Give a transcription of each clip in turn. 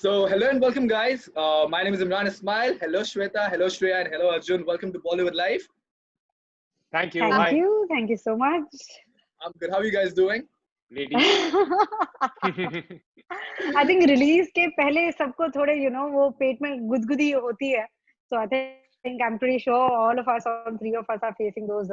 So, hello and welcome, guys. My name is Imran Ismail. Hello, Shweta. Hello, Shreya. And hello, Arjun. Welcome to Bollywood Live. Thank you. Thank Hi, you. Thank you so much. I'm good. How are you guys doing? ladies. I think release के पहले सबको थोड़े वो पेट में गुदगुदी होती है. So I think I'm pretty sure all of us, all three of us, are facing those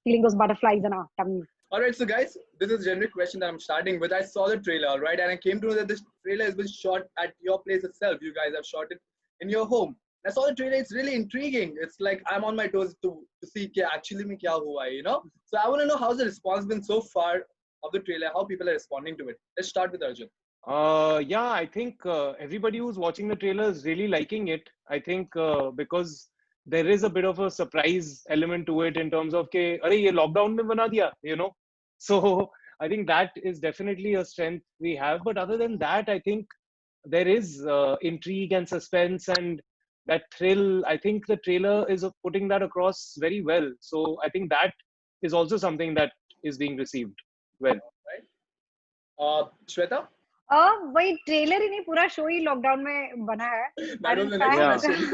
feeling those butterflies in our tummy. All right, so guys, this is a generic question that I'm starting with. I saw the trailer, right, and I came to know that this trailer has been shot at your place itself. You guys have shot it in your home. I saw the trailer. It's really intriguing. It's like I'm on my toes to see कि actually में क्या हुआ है, you know. So I want to know how's the response been so far of the trailer. How people are responding to it. Let's start with Arjun. Yeah, I think everybody who's watching the trailer is really liking it. I think because there is a bit of a surprise element to it in terms of के अरे ये lockdown में बना दिया, you know. So I think that is definitely a strength we have. But other than that, I think there is intrigue and suspense and that thrill. I think the trailer is putting that across very well. So I think that is also something that is being received well. Right. Shweta. वही trailer ही नहीं पूरा show ही lockdown में बना है. That was And the in next fact, question.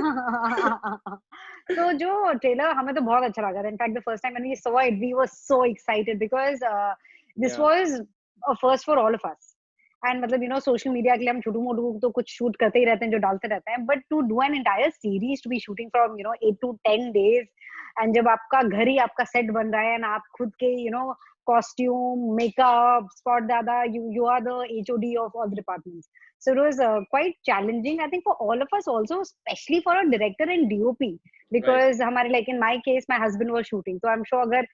so जो trailer हमें तो बहुत अच्छा लगा था. In fact, the first time when we saw it, we were so excited because this Yeah. was a first for all of us. And मतलब social media के लिए हम छोटू मोटू तो कुछ शूट करते ही रहते हैं जो डालते रहते हैं. But to do an entire series, to be shooting from 8 to 10 days, and जब आपका घर ही आपका सेट बन रहा है and आप खुद के costume, makeup, spot dada, you are the HOD of all the departments. So it was quite challenging, I think, for all of us also, especially for a director and DOP, because हमारे like in my case, my husband was shooting, so I'm sure अगर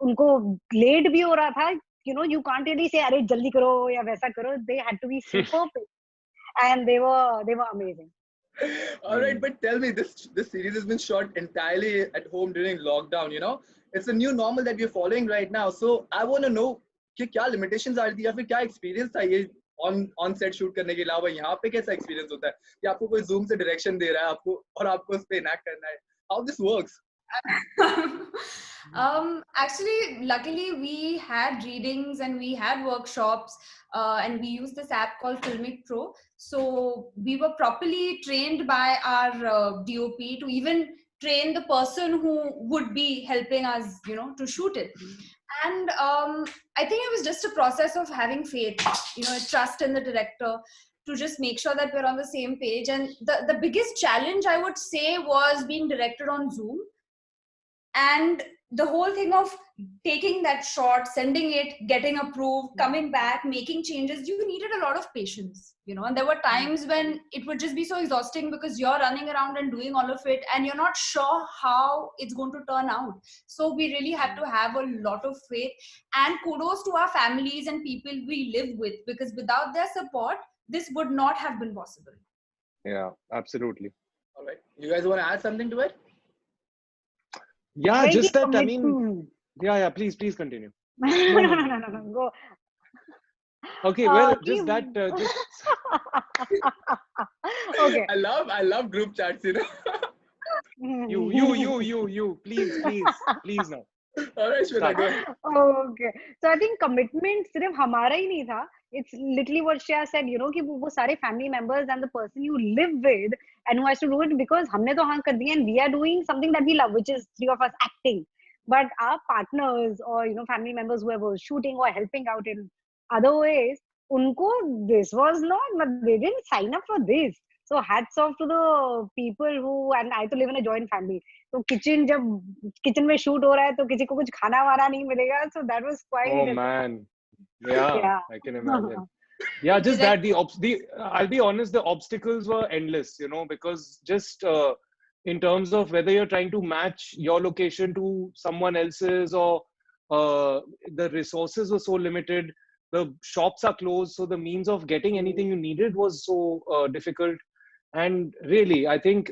उनको late भी हो रहा था, you can't really say अरे जल्दी करो या वैसा करो. They had to be super quick, and they were amazing. All right, but tell me, this series has been shot entirely at home during lockdown. You know, it's a new normal that we're following right now. So I want to know कि क्या limitations आ रही थी या फिर क्या experience था ये on set shoot करने के अलावा यहाँ पे कैसा experience होता है कि आपको कोई zoom से direction दे रहा है आपको और आपको उस पे enact करना है. How this works? Actually, luckily, we had readings and we had workshops, and we used this app called Filmic Pro. So we were properly trained by our DOP to even train the person who would be helping us, to shoot it. And I think it was just a process of having faith, trust in the director to just make sure that we're on the same page. And the biggest challenge I would say was being directed on Zoom. And the whole thing of taking that shot, sending it, getting approved, coming back, making changes, you needed a lot of patience, and there were times when it would just be so exhausting because you're running around and doing all of it and you're not sure how it's going to turn out. So we really had to have a lot of faith, and kudos to our families and people we live with, because without their support, this would not have been possible. Yeah, absolutely. All right, you guys want to add something to it? Yeah, Very just that. I mean, commitment. yeah. Please continue. No. Go. Okay, well, कि- just that. Just Okay. I love group chats. You know. you. Please now. All right, Shweta, go ahead. Okay. So I think commitment सिर्फ हमारा ही नहीं था. It's literally what Shreya said, कि वो सारे family members and the person you live with and who has to do it, because हमने तो हाँ कर दिया and we are doing something that we love, which is three of us acting. But our partners or family members who were shooting or helping out in other ways, उनको this was not, they didn't sign up for this. So hats off to the people who, and I to live in a joint family. तो जब kitchen में shoot हो रहा है तो किसी को कुछ खाना वाना नहीं मिलेगा. So that was quite. Oh man, yeah, Yeah. I can imagine. Yeah, just that I'll be honest, the obstacles were endless, because just in terms of whether you're trying to match your location to someone else's or the resources were so limited, the shops are closed, so the means of getting anything you needed was so difficult. And really, I think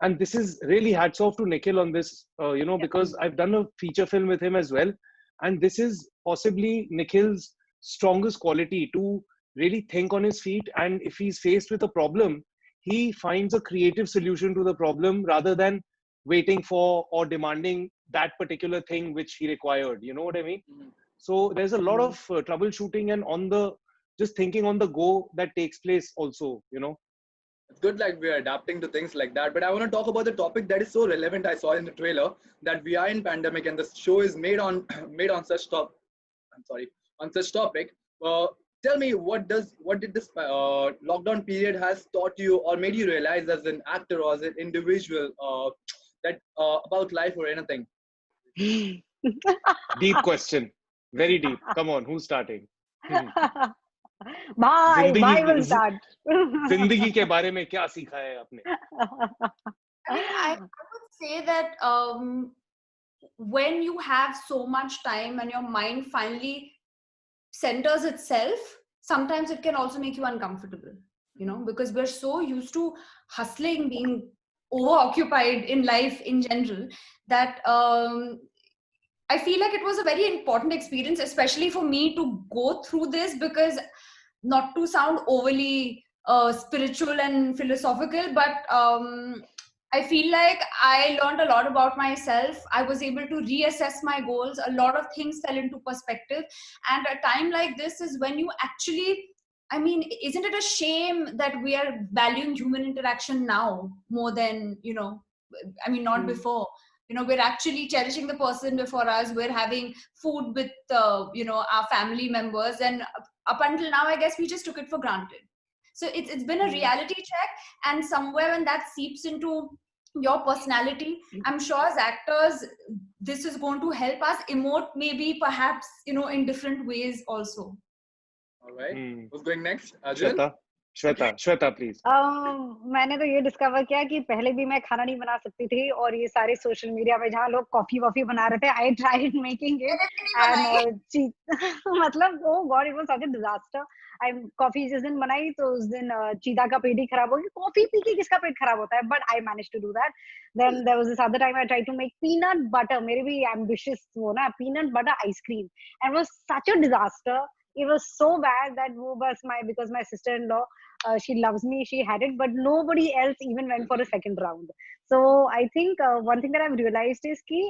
and this is really hats off to Nikhil on this, because I've done a feature film with him as well. And this is possibly Nikhil's strongest quality, to really think on his feet. And if he's faced with a problem, he finds a creative solution to the problem rather than waiting for or demanding that particular thing which he required. You know what I mean? So there's a lot of troubleshooting and just thinking on the go that takes place also, it's good like we're adapting to things like that. But I want to talk about the topic that is so relevant. I saw in the trailer that we are in pandemic and the show is made on made on such top. I'm sorry, on such topic. Uh, Tell me what did this lockdown period has taught you or made you realize as an actor or as an individual that about life or anything? Deep question. Very deep. Come on, who's starting? Bye will जिंदगी start. जिंदगी के बारे में क्या सीखा है आपने? I mean, I would say that when you have so much time and your mind finally centers itself, sometimes it can also make you uncomfortable, because we're so used to hustling, being overoccupied in life in general, that I feel like it was a very important experience, especially for me, to go through this, because not to sound overly spiritual and philosophical, but I feel like I learned a lot about myself. I was able to reassess my goals. A lot of things fell into perspective. And a time like this is when you actually, I mean, isn't it a shame that we are valuing human interaction now more than, not before? We're actually cherishing the person before us. We're having food with, our family members. And up until now, I guess we just took it for granted. So it's been a reality check, and somewhere when that seeps into your personality, I'm sure as actors, this is going to help us emote maybe perhaps, in different ways also. All right. Who's going next? Arjun? Shweta please. मैंने तो ये discover किया कि पहले भी मैं खाना नहीं बना सकती थी, और ये सारे सोशल मीडिया पे जहाँ लोग कॉफी वॉफी बना रहे थे, I tried making it and मतलब oh God, it was such a disaster. I coffee जिस दिन बनाई तो उस दिन चीता का पेट ही खराब हो गया. कॉफी पी के किसका पेट खराब होता है, but I manage to do that. Then there was this other time I tried to make peanut butter, मेरे भी एम्बिशियस वो ना, peanut butter ice cream, and was such a disaster. It was so bad that because my sister-in-law, she loves me, she had it, but nobody else even went for a second round. So I think one thing that I've realized is कि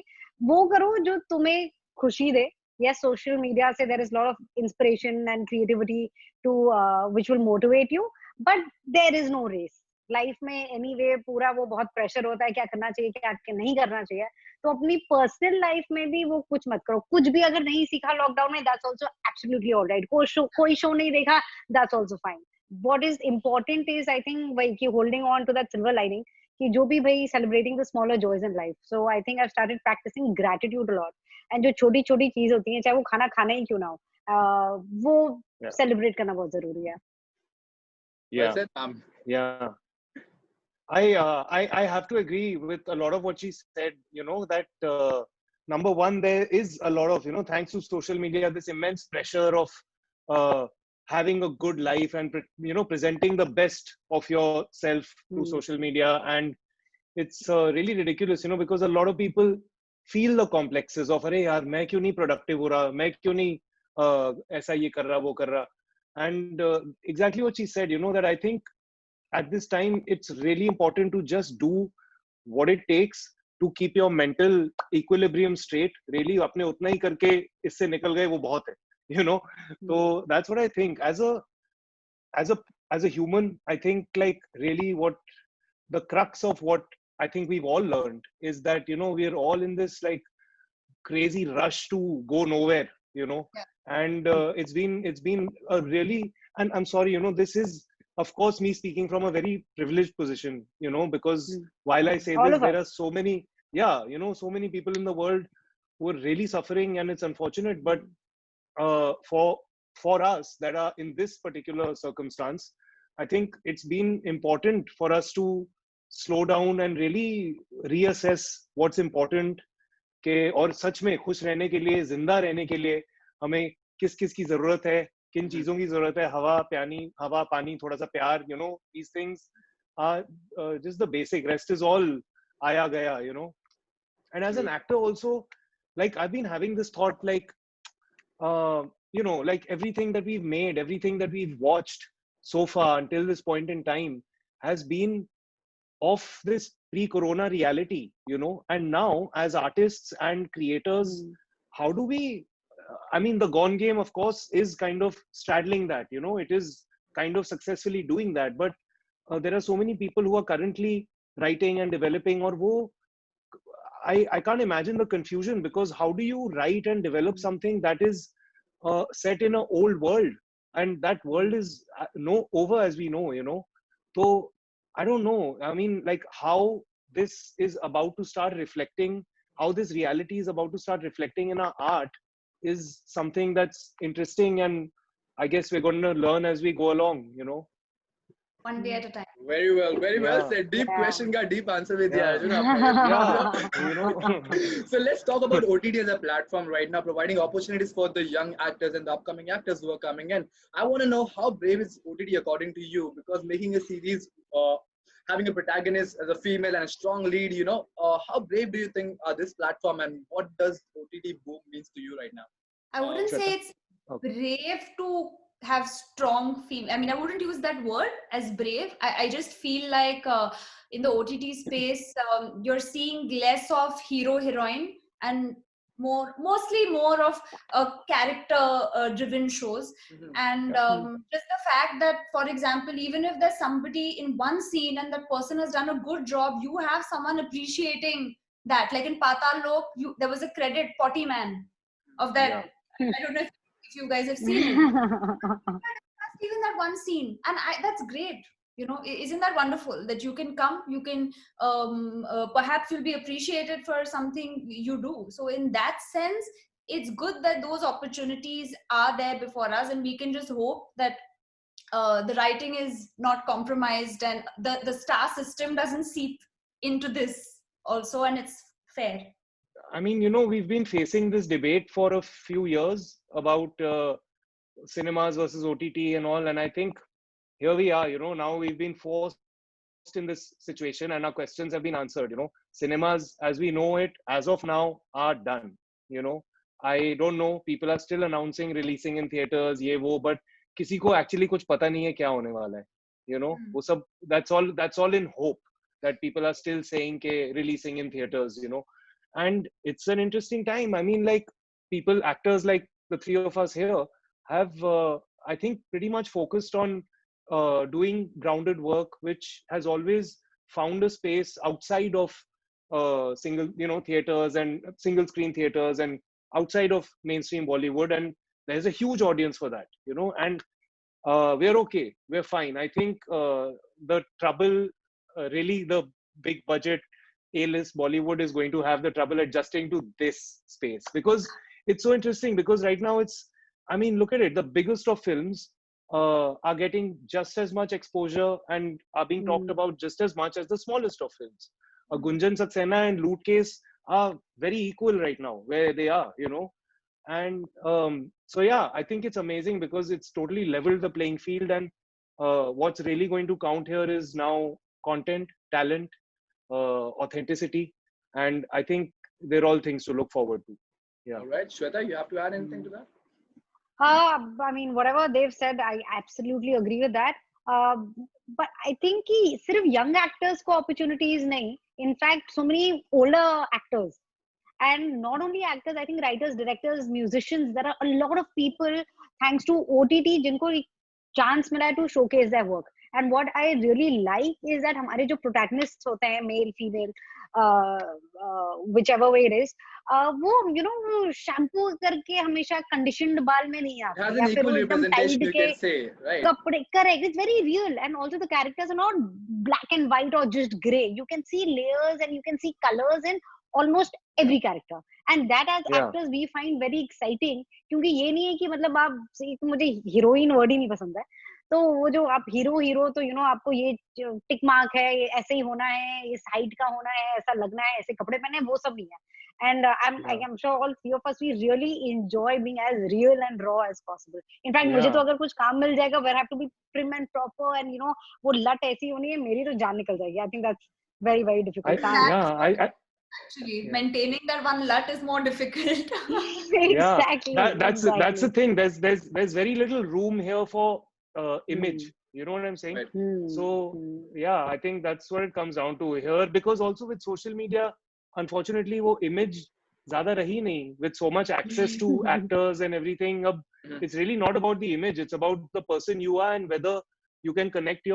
वो करो जो तुम्हें खुशी दे. Yes, social media से there is a lot of inspiration and creativity to which will motivate you, but there is no race. Life में anyway पूरा वो बहुत प्रेशर होता है, क्या करना चाहिए क्या नहीं करना चाहिए. तो अपनी पर्सनल लाइफ में भी वो कुछ मत करो. कुछ भी अगर नहीं सीखा लॉकडाउन में, दैट्स आल्सो एब्सोल्युटली ऑलराइट. कोई शो नहीं देखा, that's also fine. What is important is I think भाई की holding on to that silver lining, कि जो भी भाई celebrating the smaller joys in life. So I think I started practising gratitude a lot. And जो छोटी छोटी चीज होती हैं, चाहे वो खाना खाना ही क्यों ना हो, वो सेलिब्रेट करना बहुत जरूरी है. Yeah. I have to agree with a lot of what she said, that number one, there is a lot of, thanks to social media, this immense pressure of having a good life and, presenting the best of yourself to social media. And it's really ridiculous, because a lot of people feel the complexes of, अरे यार मैं क्यों नहीं productive हो रहा, मैं क्यों नहीं ऐसा ये कर रहा वो कर रहा. And exactly what she said, that I think at this time, it's really important to just do what it takes to keep your mental equilibrium straight. Really, अपने उतना ही करके इससे निकल गए वो बहुत है, So that's what I think. As a human, I think like really what the crux of what I think we've all learned is that we're all in this like crazy rush to go nowhere, and it's been a really, and I'm sorry, this is of course me speaking from a very privileged position, because while I say all this, there are so many, so many people in the world who are really suffering, and it's unfortunate. But for us that are in this particular circumstance, I think it's been important for us to slow down and really reassess what's important. के और सच में खुश रहने के लिए, जिंदा रहने के लिए हमें किस किस की जरूरत है, किन चीजों की जरूरत है. हवा पानी थोड़ा सा प्यार, these things are just the basic. Rest is all आया गया. And as an actor also, like I've been having this thought, like like everything that we've made, everything that we've watched so far until this point in time has been of this pre-corona reality, and now as artists and creators, how do we, I mean, the Gone Game, of course, is kind of straddling that, it is kind of successfully doing that. But there are so many people who are currently writing and developing, or wo, I can't imagine the confusion, because how do you write and develop something that is set in an old world, and that world is no over, as we know, you know. So I don't know. I mean, like, how this is about to start reflecting, how this reality is about to start reflecting in our art is something that's interesting, and I guess we're going to learn as we go along, you know. One day at a time. Very well Yeah. said. Deep Yeah. question का deep answer भी दिया Yeah. Arjun आपने. Yeah, you know. So let's talk about OTT as a platform right now, providing opportunities for the young actors and the upcoming actors who are coming in. I want to know, how brave is OTT according to you? Because making a series, having a protagonist as a female and a strong lead, you know, how brave do you think this platform, and what does OTT boom means to you right now? I wouldn't Shweta? say it's Okay. brave to have strong female. I mean, I wouldn't use that word as brave. I just feel like in the OTT space, you're seeing less of hero heroine and mostly more of character driven shows. And just the fact that, for example, even if there's somebody in one scene and that person has done a good job, you have someone appreciating that. Like in Patal Lok, there was a credit Potty Man of that. Yeah. I don't know if you guys have seen it. That's even that one scene, and that's great. You know, isn't that wonderful that you can come, you can perhaps you'll be appreciated for something you do. So in that sense, it's good that those opportunities are there before us, and we can just hope that the writing is not compromised, and the star system doesn't seep into this also, and it's fair. I mean, you know, we've been facing this debate for a few years about cinemas versus OTT and all. And I think here we are, you know, now we've been forced in this situation and our questions have been answered, you know. Cinemas, as we know it, as of now, are done, you know. I don't know, people are still announcing releasing in theaters, ye wo, but किसी को actually कुछ पता नहीं है क्या होने वाला है, you know. वो सब, that's all in hope, that people are still saying ke releasing in theaters, you know. And it's an interesting time. I mean, like, people, actors like the three of us here have, I think, pretty much focused on doing grounded work, which has always found a space outside of single, you know, theaters and single screen theaters and outside of mainstream Bollywood. And there's a huge audience for that, you know, and we're okay. We're fine. I think the trouble, really, the big budget A-list Bollywood is going to have the trouble adjusting to this space, because it's so interesting. Because right now it's, I mean, look at it. The biggest of films are getting just as much exposure and are being talked about just as much as the smallest of films. Gunjan Saxena and Loot Case are very equal right now where they are, you know. And so, yeah, I think it's amazing because it's totally leveled the playing field. And what's really going to count here is now content, talent, authenticity, and I think they're all things to look forward to. Yeah. All right, Shweta, you have to add anything to that? I mean, whatever they've said, I absolutely agree with that. But I think कि सिर्फ young actors को opportunities नहीं, in fact, so many older actors, and not only actors, I think writers, directors, musicians, there are a lot of people, thanks to OTT, जिनको एक chance मिला है to showcase their work. And what I really like is that हमारे जो protagonists होते हैं, male, female, whichever way it is, वो you know shampoo करके हमेशा conditioned बाल में नहीं आते, has an equal representation, you can say, right? कपड़े, correct, it's very real. And also the characters are not black and white or just gray. You can see layers and you can see colors in almost every character, and that as actors we find very exciting. क्योंकि ये नहीं है कि मतलब आप, मुझे heroine word ही नहीं पसंद है, तो वो जो आप हीरो तो आपको ये टिक मार्क है, ये ऐसे ही होना है, इस हाइट का होना है, ऐसा लगना है, ऐसे कपड़े पहने, वो सब नहीं है. And I'm sure all three of us, we really enjoy being as real and raw as possible. In fact, मुझे तो अगर कुछ काम मिल जाएगा, where I have to be prim and proper and वो लट ऐसी होनी है, मेरी तो जान निकल जाएगी. I think that's very, very difficult. Actually, maintaining that one lut is more difficult. Exactly. That's the thing. There's very little room here for image. You know what I'm saying? Right. So yeah, I think that's what it comes down to here. Because also with social media, unfortunately, वो image ज़्यादा रही नहीं. With so much access to actors and everything, it's really not about the image. It's about the person you are and whether you can connect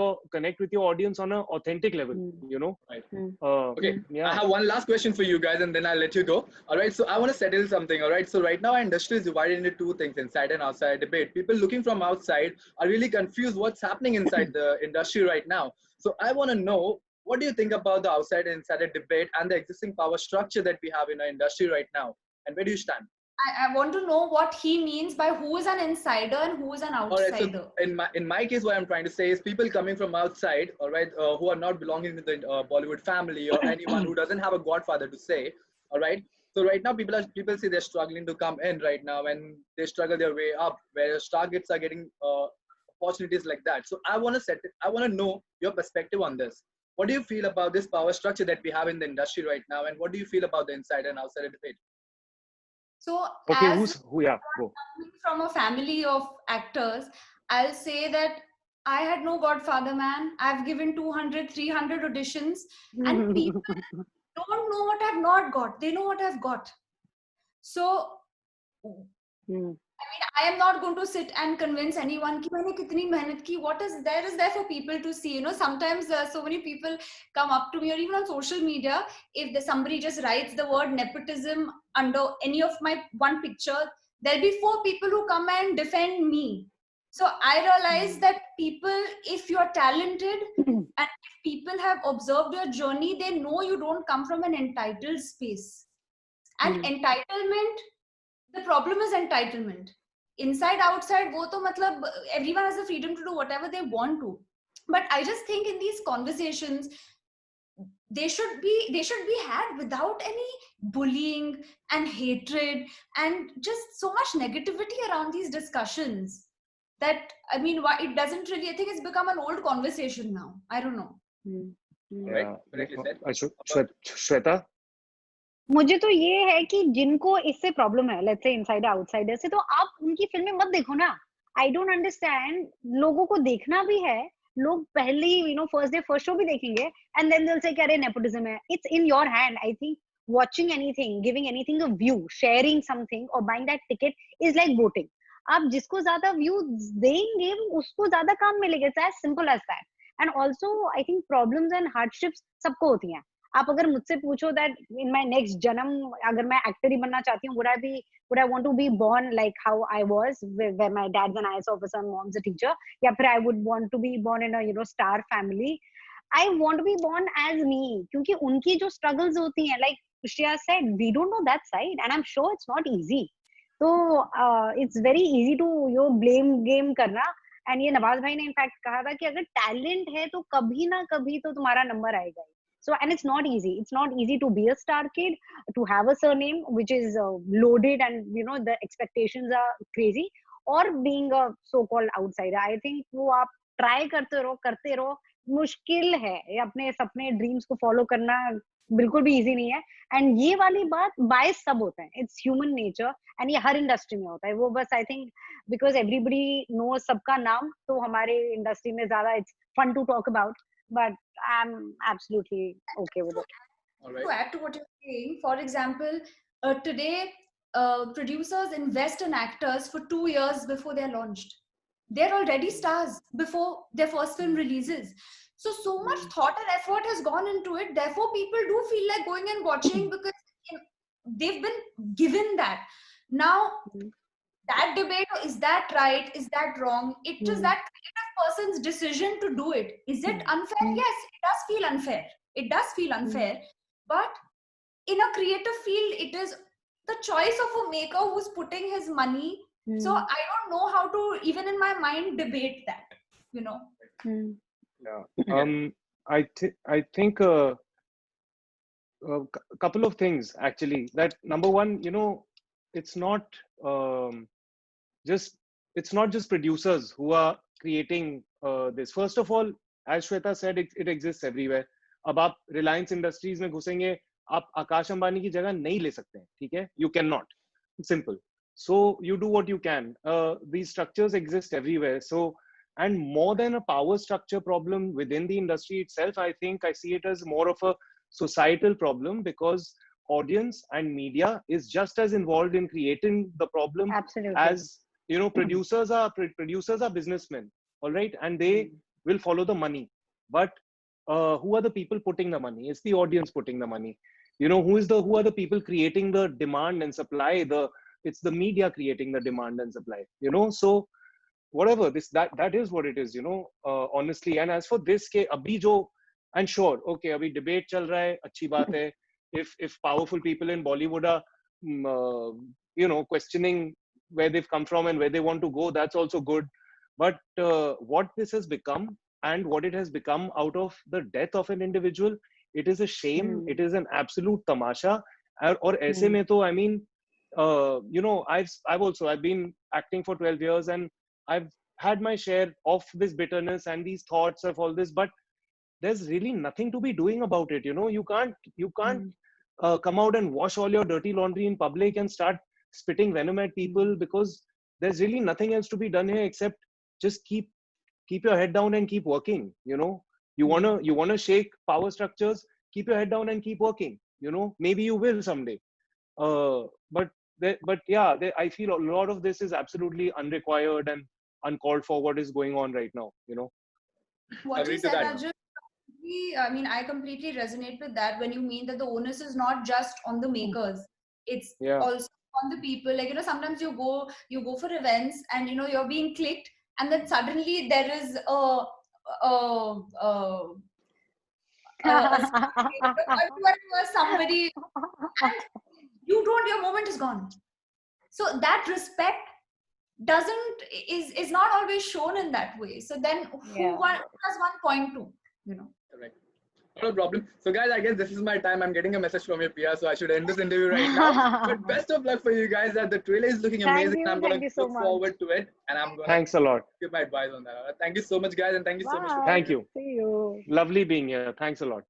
with your audience on an authentic level, you know. Right. Okay, I have one last question for you guys, and then I'll let you go. All right, so I want to settle something. All right, so right now our industry is divided into two things: inside and outside debate. People looking from outside are really confused what's happening inside the industry right now. So I want to know, what do you think about the outside and inside debate and the existing power structure that we have in our industry right now, and where do you stand? I want to know what he means by who is an insider and who is an All right, outsider. so in my case, what I'm trying to say is people coming from outside, all right, who are not belonging to the Bollywood family, or anyone who doesn't have a godfather to say, all right. So right now, people say they're struggling to come in right now, and they struggle their way up, whereas targets are getting opportunities like that. So I want to know your perspective on this. What do you feel about this power structure that we have in the industry right now, and what do you feel about the inside and outside debate? So okay, as yeah, go. coming from a family of actors, I'll say that I had no godfather, man. I've given 200, 300 auditions, and people don't know what I've not got. They know what I've got. So I am not going to sit and convince anyone कि मैंने कितनी मेहनत की. What is there for people to see. You know, sometimes so many people come up to me, or even on social media, if somebody just writes the word nepotism under any of my one picture, there'll be 4 people who come and defend me. So I realize that people, if you're talented and if people have observed your journey, they know you don't come from an entitled space. And entitlement, the problem is entitlement. Inside, outside, wo to matlab, everyone has the freedom to do whatever they want to. But I just think in these conversations, they should be had without any bullying and hatred and just so much negativity around these discussions. That, I mean, why it doesn't really, I think it's become an old conversation now. I don't know. Right, correctly said. Shweta? मुझे तो ये है कि जिनको इससे problem है, let's say insider outsider से, तो आप उनकी फिल्में मत देखो ना. I don't understand. लोगों को देखना भी है, लोग पहले you know first day first show भी देखेंगे, and then they will say अरे नेपोटिज्म है. It's in your hand. I think watching anything, giving anything a view, sharing something or buying that ticket is like voting. आप जिसको ज्यादा view देंगे उसको ज्यादा काम मिलेगा. It's as simple as that. And also I think problems and hardships सबको होती हैं. आप अगर मुझसे पूछो दैट इन माय नेक्स्ट जन्म अगर मैं एक्टर ही बनना चाहती हूँ, would I want to be born like how I was, where my dad's an IAS officer and mom's a teacher, या फिर I would want to be born in a star family. I want to be born as me, क्योंकि उनकी जो struggles होती हैं, like Shreya said, we don't know that side, and I'm sure it's not easy. So it's very easy to blame game करना. And ये नवाज भाई ने in fact कहा था कि अगर टैलेंट है तो कभी ना कभी तो तुम्हारा नंबर आएगा. So, and it's not easy. It's not easy to be a star kid, to have a surname which is loaded, and the expectations are crazy, or being a so-called outsider. I think वो आप try करते रहो. मुश्किल है अपने सपने dreams को follow करना, बिल्कुल भी इजी नहीं है. एंड ये वाली बात बायस सब होता है. इट्स ह्यूमन नेचर, एंड ये हर इंडस्ट्री में होता है. वो बस I think because everybody know सबका नाम, तो हमारे इंडस्ट्री में ज्यादा it's fun to talk about. But I'm absolutely okay with it. All right. To add to what you're saying, for example, today producers invest in actors for 2 years before they're launched. They're already stars before their first film releases. So much thought and effort has gone into it. Therefore, people do feel like going and watching because they've been given that. Now, that debate, is that right, is that wrong, it is that creative person's decision to do it. Is it unfair? Yes, it does feel unfair, but in a creative field it is the choice of a maker who's putting his money. So I don't know how to even in my mind debate that. I think a couple of things actually. That number one, it's not just producers who are creating this. First of all, as Shweta said, it exists everywhere. अब आप Reliance Industries में घुसेंगे, आप आकाश अंबानी की जगह नहीं ले सकते हैं, ठीक है? You cannot. Simple. So you do what you can. These structures exist everywhere. So, and more than a power structure problem within the industry itself, I think I see it as more of a societal problem, because audience and media is just as involved in creating the problem. Absolutely. As producers are businessmen, all right, and will follow the money. But who are the people putting the money? It's the audience putting the money. You know, who are the people creating the demand and supply? It's the media creating the demand and supply. You know, so whatever that is what it is. You know, honestly. And as for this ke abhi jo, and sure, okay, abhi debate chal raha hai, अच्छी बात hai. If powerful people in Bollywood are you know, questioning where they've come from and where they want to go, that's also good. But what this has become and what it has become out of the death of an individual, it is a shame. It is an absolute tamasha. Or aise mein to, I mean, you know, I've been acting for 12 years and I've had my share of this bitterness and these thoughts of all this, but there's really nothing to be doing about it. You know, you can't come out and wash all your dirty laundry in public and start spitting venom at people, because there's really nothing else to be done here except just keep your head down and keep working. You know, you wanna shake power structures, keep your head down and keep working. You know, maybe you will someday. But yeah, I feel a lot of this is absolutely unrequired and uncalled for, what is going on right now. You know, what you said, Arjun, I mean, I completely resonate with that. When you mean that the onus is not just on the makers, it's also on the people. Like, you know, sometimes you go for events and, you know, you're being clicked, and then suddenly there is somebody, and your moment is gone. So that respect is not always shown in that way. So then who has one point to, you know? Correct. Not a problem. So guys, I guess this is my time. I'm getting a message from your PR, so I should end this interview right now. But best of luck for you guys. That the trailer is looking amazing. I'm going to look forward to it, and I'm going thanks a lot. Give my advice on that. Thank you so much, guys, and thank you so much. Thank you. See you. Lovely being here. Thanks a lot.